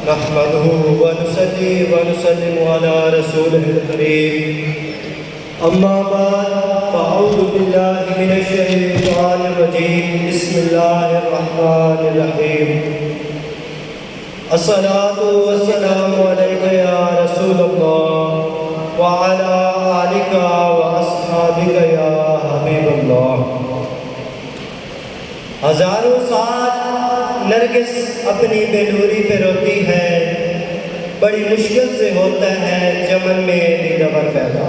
نحمده ونصلي ونسلم على رسوله الكريم اما بعد فاعوذ بالله من الشيطان الرجيم بسم الله الرحمن الرحيم الصلاة والسلام عليك يا رسول الله وعلى آلك وأصحابك يا حبيب الله. ہزاروں سال نرگس اپنی بے نوری پہ روتی ہے، بڑی مشکل سے ہوتا ہے چمن میں دیدور پیدا.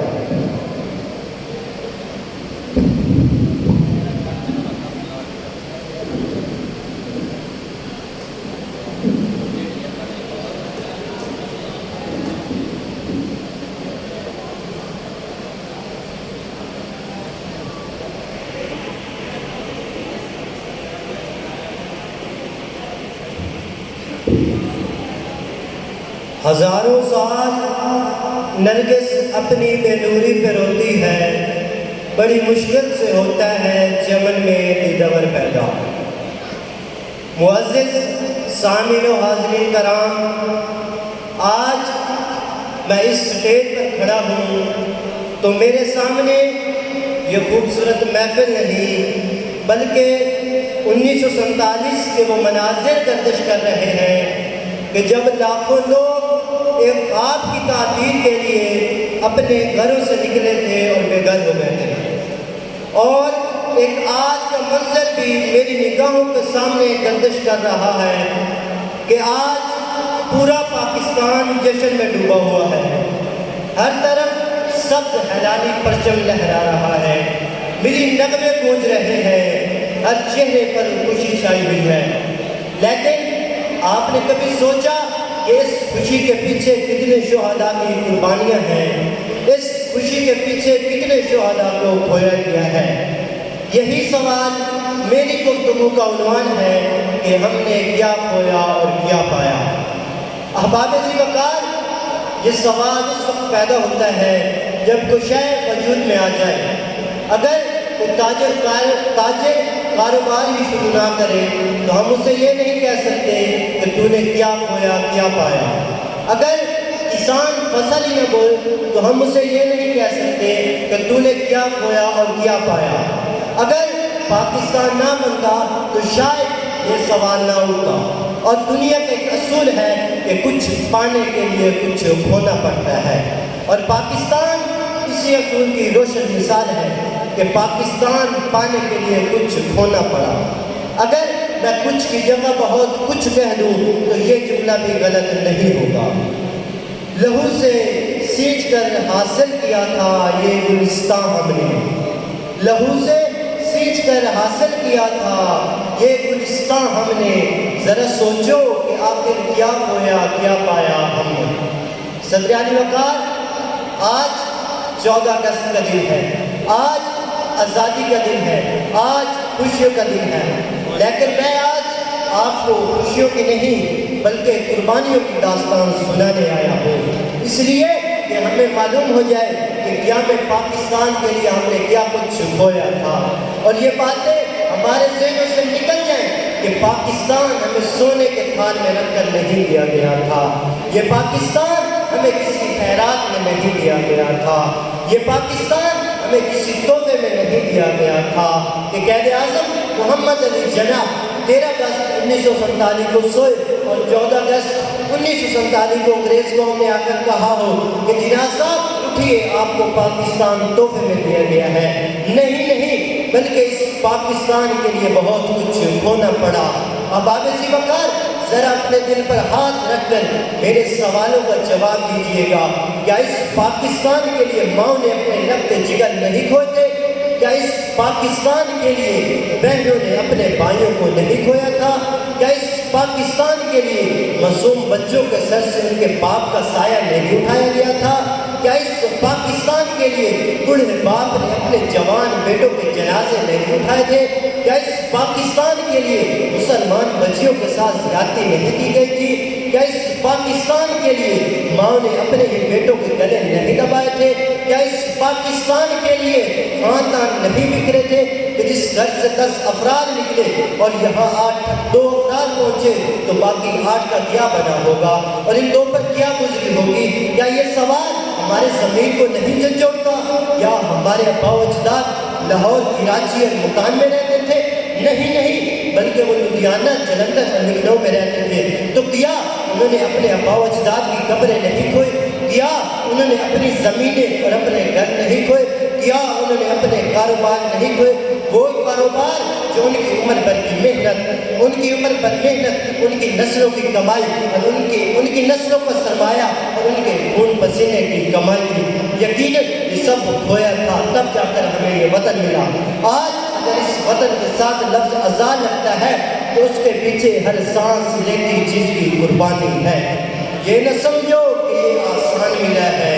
ہزاروں سال نرگس اپنی بے نوری پہ روتی ہے، بڑی مشکل سے ہوتا ہے چمن میں دیدور پیدا. معزز سامعین و حاضرین کرام، آج میں اس اسٹیج پر کھڑا ہوں تو میرے سامنے یہ خوبصورت محفل نہیں بلکہ 1947 کے وہ مناظر گردش کر رہے ہیں کہ جب لاکھوں لوگ ایک خواب کی تعبیر کے لیے اپنے گھروں سے نکلے تھے اور بے گھر ہو گئے تھے. اور ایک آج کا منظر بھی میری نگاہوں کے سامنے گردش کر رہا ہے کہ آج پورا پاکستان جشن میں ڈوبا ہوا ہے. ہر طرف سبز ہلالی پرچم لہرا رہا ہے، ملی نغمے گونج رہے ہیں، ہر چہرے پر خوشی چھائی ہوئی ہے. لیکن آپ نے کبھی سوچا کہ اس خوشی کے پیچھے کتنے شہداء کی قربانیاں ہیں، اس خوشی کے پیچھے کتنے شہداء کو کھویا گیا ہے؟ یہی سوال میری گفتگو کا عنوان ہے کہ ہم نے کیا کھویا اور کیا پایا. احباب ذی وقار، یہ سوال اس وقت پیدا ہوتا ہے جب کوئی شے وجود میں آ جائے. اگر کوئی تاجر کاروبار ہی شروع نہ کرے تو ہم اسے یہ نہیں کہہ سکتے کہ تو نے کیا کھویا کیا پایا. اگر کسان فصل ہی نہ بول تو ہم اسے یہ نہیں کہہ سکتے کہ تو نے کیا کھویا اور کیا پایا. اگر پاکستان نہ بنتا تو شاید یہ سوال نہ اٹھتا. اور دنیا کا ایک اصول ہے کہ کچھ پانے کے لیے کچھ کھونا پڑتا ہے، اور پاکستان اسی اصول کی روشن مثال ہے کہ پاکستان پانے کے لیے کچھ کھونا پڑا. اگر میں کچھ کی جگہ بہت کچھ کہہ دوں تو یہ جملہ بھی غلط نہیں ہوگا. لہو سے سینچ کر حاصل کیا تھا یہ گلستان ہم نے، لہو سے سینچ کر حاصل کیا تھا یہ گلستان ہم نے. ذرا سوچو کہ آخر کیا کھویا کیا پایا ہم نے. صدر علی وقار، آج 14 اگست کا دن ہے، آج آزادی کا دن ہے، آج خوشیوں کا دن ہے. لیکن میں آج آپ کو خوشیوں کی نہیں بلکہ قربانیوں کی داستان سنانے آیا ہوں، اس لیے کہ ہمیں معلوم ہو جائے کہ قیام پاکستان کے لیے ہم نے کیا کچھ کھویا تھا، اور یہ باتیں ہمارے ذہنوں سے نکل جائیں کہ پاکستان ہمیں سونے کے تھال میں رکھ کر نہیں دیا گیا تھا، یہ پاکستان ہمیں کسی خیرات میں نہیں دیا گیا تھا، یہ پاکستان ہمیں کسی تحفے میں نہیں دیا گیا تھا کہ قائد اعظم محمد علی جناح 13 اگست 1947 کو سوئے اور 14 اگست 1947 کو انگریز قوم نے آ کر کہا ہو کہ جناح صاحب اٹھیے، آپ کو پاکستان تحفے میں دیا گیا ہے. نہیں، بلکہ اس پاکستان کے لیے بہت کچھ کھونا پڑا. احباب ذی وقار، ذرا اپنے دل پر ہاتھ رکھ کر میرے سوالوں کا جواب دیجیے گا. کیا اس پاکستان کے لیے ماؤں نے اپنے رگت جگر نہیں کھوتے؟ کیا اس پاکستان کے لیے بہنوں نے اپنے بھائیوں کو نہیں کھویا تھا؟ کیا اس پاکستان کے لیے معصوم بچوں کے سر سے ان کے باپ کا سایہ نہیں اٹھایا گیا تھا؟ کیا اس پاکستان کے لیے بوڑھے باپ نے اپنے جوان بیٹوں کے جنازے نہیں اٹھائے تھے؟ کیا اس پاکستان کے لیے مسلمان بچیوں کے ساتھ زیادتی نہیں کی گئی تھی؟ کیا اس پاکستان کے لیے ماں نے اپنے ہی بیٹوں کے گلے نہیں دبائے تھے؟ کیا اس پاکستان کے لیے خاندان نہیں بکھرے تھے کہ جس گھر سے 10 افراد نکلے اور یہاں 8 2 افراد پہنچے تو باقی 8 کا کیا بنا ہوگا اور ان 2 پر کیا گزری ہوگی؟ کیا یہ سوال ہمارے ضمیر کو نہیں جھنجھوڑتا؟ یا ہمارے آباء و اجداد لاہور، کراچی اور ملتان میں رہتے تھے؟ نہیں، بلکہ وہ لدھیانہ، جلندھر اور لکھنؤ میں رہتے تھے۔ تو کیا انہوں نے اپنے آباء و اجداد کی قبریں نہیں کھوئی؟ کیا انہوں نے اپنی زمینیں اور اپنے گھر نہیں کھوئے؟ کیا انہوں نے اپنے کاروبار نہیں کھوئے؟ وہ کاروبار جو ان کی عمر بھر کی محنت، ان کی عمر بھر محنت، ان کی نسلوں کی کمائی اور ان کی نسلوں کا سرمایہ اور ان کے خون پسینے کی کمائی تھی، یقیناً یہ سب کھویا تھا، تب جا کر ہمیں یہ وطن ملا۔ آج اگر اس وطن کے ساتھ لفظ آزاد لگتا ہے تو اس کے پیچھے ہر سانس لیتی چیز کی قربانی ہے۔ یہ نہ سمجھو کہ یہ آسان ملا ہے،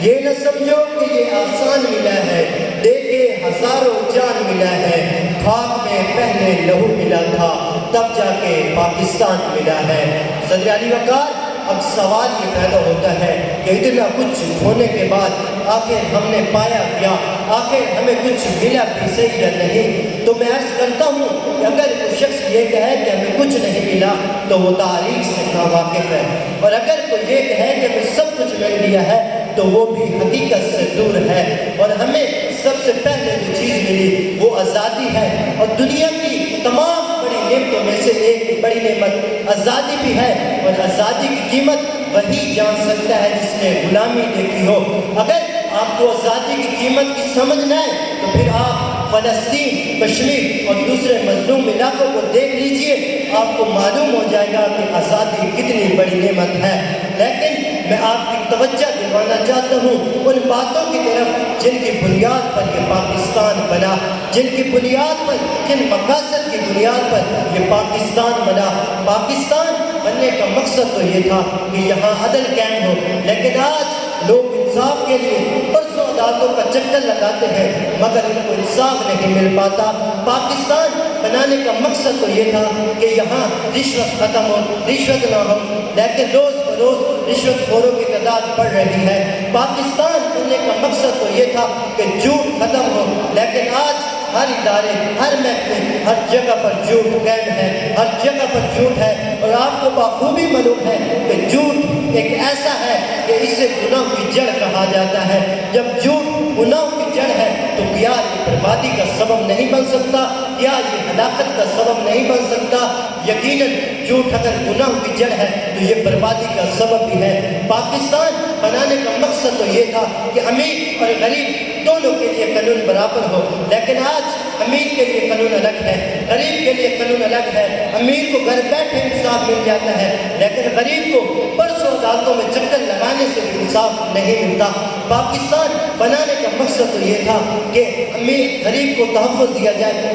یہ نہ سمجھو کہ یہ آسان ملا ہے، دیکھے ہزاروں جان ملا ہے، خاک میں پہلے لہو ملا تھا، تب جا کے پاکستان ملا ہے۔ صدر علی وقار، اب سوال یہ پیدا ہوتا ہے کہ اتنا کچھ ہونے کے بعد آخر ہم نے پایا کیا؟ آخر ہمیں کچھ ملا بھی صحیح یا نہیں؟ تو میں عرض کرتا ہوں کہ اگر کوئی شخص یہ کہے کہ ہمیں کچھ نہیں ملا تو وہ تاریخ سے ناواقف ہے، اور اگر کوئی یہ کہے کہ ہمیں سب کچھ مل لیا ہے تو وہ بھی حقیقت سے دور ہے۔ اور ہمیں سب سے پہلے جو چیز ملی وہ آزادی ہے، اور دنیا کی تمام بڑی نعمتوں میں سے ایک بڑی نعمت آزادی بھی ہے، اور آزادی کی قیمت وہی جان سکتا ہے جس نے غلامی دیکھی ہو۔ اگر آپ کو آزادی کی قیمت کی سمجھ نہ آئے تو پھر آپ فلسطین، کشمیر اور دوسرے مظلوم علاقوں کو دیکھ لیجئے، آپ کو معلوم ہو جائے گا کہ آزادی کتنی بڑی نعمت ہے۔ لیکن میں آپ کی توجہ دلوانا چاہتا ہوں ان باتوں کی طرف جن کی بنیاد پر یہ پاکستان بنا، جن کی بنیاد پر، جن مقاصد کی بنیاد پر یہ پاکستان بنا۔ پاکستان بننے کا مقصد تو یہ تھا کہ یہاں عدل قائم ہو، لیکن آج لوگ انصاف کے لیے پرسوں عدالتوں کا چکر لگاتے ہیں مگر ان کو انصاف نہیں مل پاتا۔ پاکستان بنانے کا مقصد تو یہ تھا کہ یہاں رشوت ختم ہو، رشوت نہ ہو، لیکن روز بروز رشوت خوروں کی تعداد بڑھ رہی ہے۔ پاکستان بننے کا مقصد تو یہ تھا کہ جھوٹ ختم ہو، لیکن آج ہر ادارے، ہر محکمے، ہر جگہ پر جھوٹ قائم ہے، ہر جگہ پر جھوٹ ہے، اور آپ کو بخوبی معلوم ہے کہ جھوٹ ایک ایسا ہے کہ اسے گناہ کی جڑ کہا جاتا ہے۔ جب جھوٹ گناہ کی جڑ ہے تو کیا یہ بربادی کا سبب نہیں بن سکتا؟ کیا یہ ہلاکت کا سبب نہیں بن سکتا؟ یقیناً جھوٹ اگر گناہ کی جڑ ہے تو یہ بربادی کا سبب بھی ہے۔ پاکستان بنانے کا مقصد تو یہ تھا کہ امیر اور غریب دونوں کے لیے قانون برابر ہو، لیکن آج امیر کے لیے قانون الگ ہے، غریب کے لیے قانون الگ ہے۔ امیر کو گھر بیٹھے انصاف مل جاتا ہے، لیکن غریب کو پرسوں عدالتوں میں چکر لگانے سے بھی انصاف نہیں ملتا۔ پاکستان بنانے کا مقصد تو یہ تھا کہ امیر غریب کو تحفظ دیا جائے،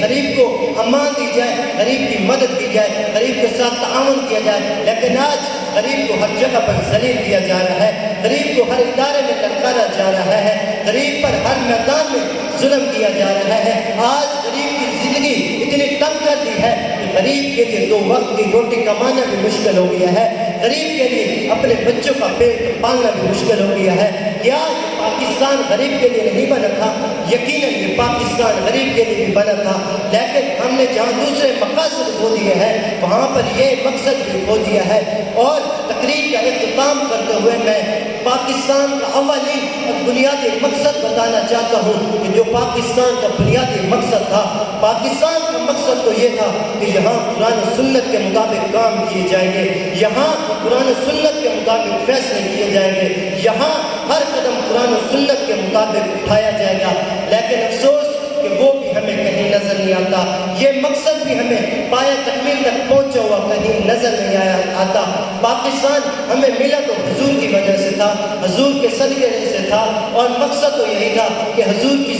غریب کو امان دی جائے، غریب کی مدد کی جائے، غریب کے ساتھ تعاون کیا جائے، لیکن آج غریب کو ہر جگہ پر ذلیل کیا جا رہا ہے، غریب کو ہر ادارے میں للکارا جا رہا ہے، غریب پر ہر میدان میں ظلم کیا جا رہا ہے۔ آج غریب کی زندگی اتنی تنگ کر دی ہے کہ غریب کے لیے 2 وقت کی روٹی کمانا بھی مشکل ہو گیا ہے، غریب کے لیے اپنے بچوں کا پیٹ پالنا بھی مشکل ہو گیا ہے۔ کیا یہ پاکستان غریب کے لیے نہیں بنا تھا؟ یقیناً یہ پاکستان غریب کے لیے بھی بنا تھا، لیکن ہم نے جہاں دوسرے مقاصد کھو دیے ہیں وہاں پر یہ مقصد بھی کھو دیا ہے۔ اور تقریر کا اختتام کرتے ہوئے میں پاکستان کا اولین اور بنیادی مقصد بتانا چاہتا ہوں کہ جو پاکستان کا بنیادی مقصد تھا، پاکستان کا مقصد تو یہ تھا کہ یہاں قرآن و سنت کے مطابق کام کیے جائیں گے، یہاں قرآن و سنت کے مطابق فیصلے کیے جائیں گے، یہاں ہر قدم قرآن و سنت کے مطابق اٹھایا جائے گا۔ لیکن افسوس کہ وہ بھی ہمیں کہیں نظر نہیں آتا، یہ مقصد بھی ہمیں پایہ تکمیل تک پہنچا ہوا کہیں نظر نہیں آتا۔ پاکستان ہمیں ملا تو حضور کی وجہ سے تھا، حضور کے صدقے سے تھا، اور مقصد تو یہی تھا کہ حضور کی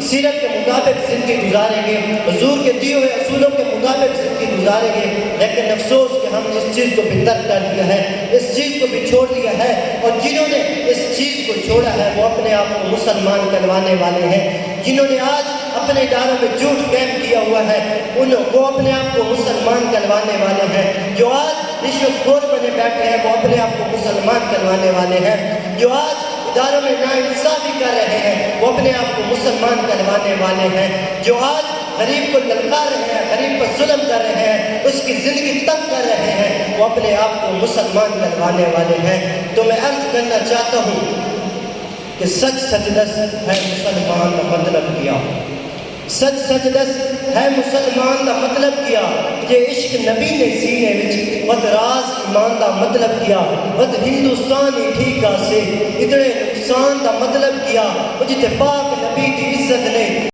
سیرت کے مطابق زندگی گزاریں گے، حضور کے دیے ہوئے اصولوں کے مطابق زندگی گزاریں گے۔ لیکن افسوس کہ ہم نے اس چیز کو بھی ترک کر دیا ہے، اس چیز کو بھی چھوڑ دیا ہے، اور جنہوں نے اس چیز کو چھوڑا ہے وہ اپنے آپ کو مسلمان کہلوانے والے ہیں۔ جنہوں نے آج اپنے اداروں میں جھوٹ قائم کیا ہوا ہے وہ اپنے آپ کو مسلمان کہلوانے والے ہیں۔ جو آج رشوت خور بنے بیٹھے ہیں وہ اپنے آپ کو مسلمان کہلوانے والے ہیں۔ جو آج اداروں میں ناانصافی کر رہے ہیں وہ اپنے آپ کو مسلمان کہلوانے والے ہیں۔ جو آج غریب کو للکار رہے ہیں، غریب پر ظلم کر رہے ہیں، اس کی زندگی تنگ کر رہے وہ اپنے آپ کو مسلمان کہلوانے والے ہیں. تو میں عرض کرنا چاہتا ہوں کہ سچ سچدس ہے مسلمان کا مطلب کیا. سچ سچدس ہے مسلمان کا مطلب کیا. یہ عشق نبی نے سینے وچ ود راز ایمان کا مطلب کیا. ود ہندوستانی ٹھیکا سے اتنے نقصان کا مطلب کیا. وہ جتے پاک نبی کی عزت نہیں